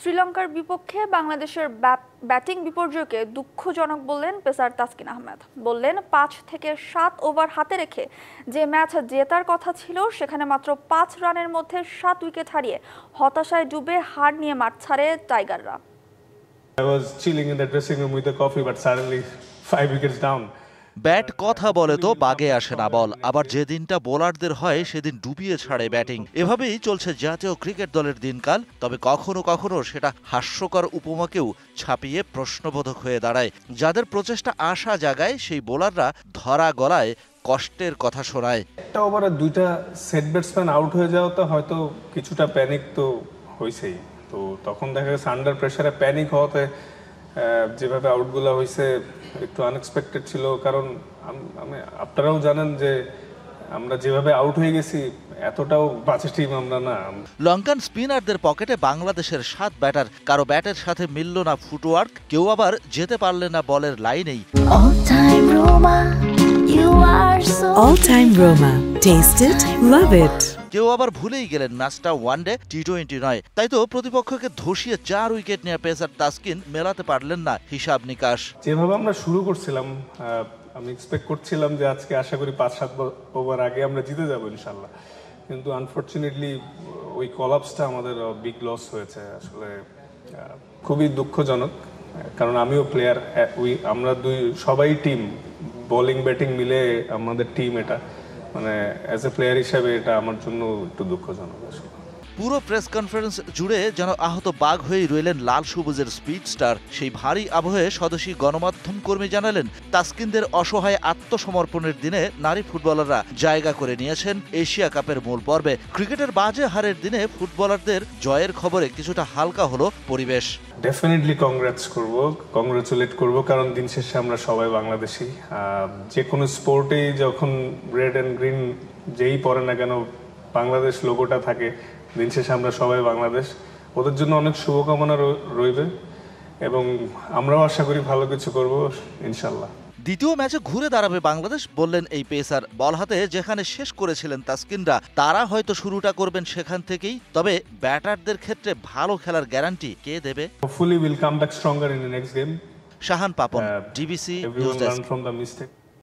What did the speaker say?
শ্রীলঙ্কার বিপক্ষে বাংলাদেশের ব্যাটিং বিপর্যয়কে দুঃখজনক বললেন পেসার তাসকিন আহমেদ। বললেন ৫ থেকে ৭ ওভার হাতে রেখে যে ম্যাচ জেতার কথা ছিল সেখানে মাত্র ৫ রানের মধ্যে ৭ উইকেট হারিয়ে হতাশায় ডুবে হার নিয়ে মাঠ ছাড়ে টাইগাররা। I was chilling in the dressing room with a coffee, but suddenly 5 wickets down. Bat কথা বলে তো বাগে আসে না বল, আবার যে দিনটা বোলারদের হয় সেদিন ডুবিয়ে ছাড়ে ব্যাটিং। এভাবেই চলছে জাতীয় ক্রিকেট দলের দিনকাল। তবে কখনো কখনো সেটা হাস্যকর উপমাকেও ছাপিয়ে প্রশ্নবোধক হয়ে দাঁড়ায়। যাদের প্রচেষ্টা আশা জাগায় সেই বোলাররা ধরা গলায় কষ্টের কথা শোনায়। একটা ওভারে দুইটা সেট ব্যাটসম্যান আউট হয়ে যাওয়াতে হয়তো কিছুটা প্যানিক তো হয়েছেই। তো তখন দেখা গেছে আন্ডার প্রেসারে প্যানিক হওয়াতে যেভাবে আউটগুলো হয়েছে একটু আনএক্সপেক্টেড ছিল। কারণ আপনারাও জানেন যে আমরা যেভাবে আউট হয়ে গেছি এতটাও বাজে টিম আমরা না। লঙ্কান স্পিনারদের পকেটে বাংলাদেশের ৭ ব্যাটার, কারো ব্যাটের সাথে মিলল না ফুটওয়ার্ক, কেউ আবার যেতে পারলে না বলের লাইনেই। All time Roma. Taste it, love it. কেউ আবার ভুলেই গেলেন ম্যাচটা ওয়ানডে টি-20 নয়। তাই তো প্রতিপক্ষকে ধসিয়ে ৪ উইকেট নিয়ে পেসার তাসকিন মেলাতে পারলেন না হিসাব নিকাশ। যেভাবে আমরা শুরু করছিলাম আমি এক্সপেক্ট করছিলাম যে আজকে আশা করি ৫-৭ ওভার আগে আমরা জিতে যাবো ইনশাল্লাহ। কিন্তু আনফর্চুনেটলি ওই কলাপসটা আমাদের বিগ লস হয়েছে। আসলে খুবই দুঃখজনক, কারণ আমিও প্লেয়ার, আমরা সবাই টিম, বোলিং ব্যাটিং মিলে আমাদের টিম। এটা মানে অ্যাজ এ প্লেয়ার হিসেবে এটা আমার জন্য একটু দুঃখজনক আসলে। পুরো প্রেস কনফারেন্স জুড়ে যেন আহত বাঘ হয়েই রইলেন লাল সবুজের স্পিড স্টার। সেই ভারী আবহে স্বদেশী গণমাধ্যম কর্মী জানালেন, তাসকিনদের অসহায় আত্মসমর্পণের দিনে নারী ফুটবলাররা জায়গা করে নিয়েছেন এশিয়া কাপের মূল পর্বে। ক্রিকেটের বাজে হারের দিনে ফুটবলারদের জয়ের খবরে কিছুটা হালকা হলো পরিবেশ। ডেফিনেটলি কংগ্রাচুলেট করব, কারণ দিন শেষে আমরা সবাই বাংলাদেশি। যে কোনো স্পোর্টেই যখন রেড অ্যান্ড গ্রিন যেই পরে না কেন বাংলাদেশ লোগোটা থাকে, দিন শেষে আমরা সবাই বাংলাদেশ। ওদের জন্য অনেক শুভকামনা রইবে এবং আমরাও আশা করি ভালো কিছু করব ইনশাল্লাহ। দ্বিতীয় ম্যাচে ঘুরে দাঁড়াবে বাংলাদেশ বললেন এই পেসার। বল হাতে যেখানে শেষ করেছিলেন তাসকিনরা, তারা হয়তো শুরুটা করবেন সেখান থেকেই। তবে ব্যাটারদের ক্ষেত্রে ভালো খেলার গ্যারান্টি কে দেবে? Hopefully will come back stronger in the next game. Shahan Papon, DBC news desk.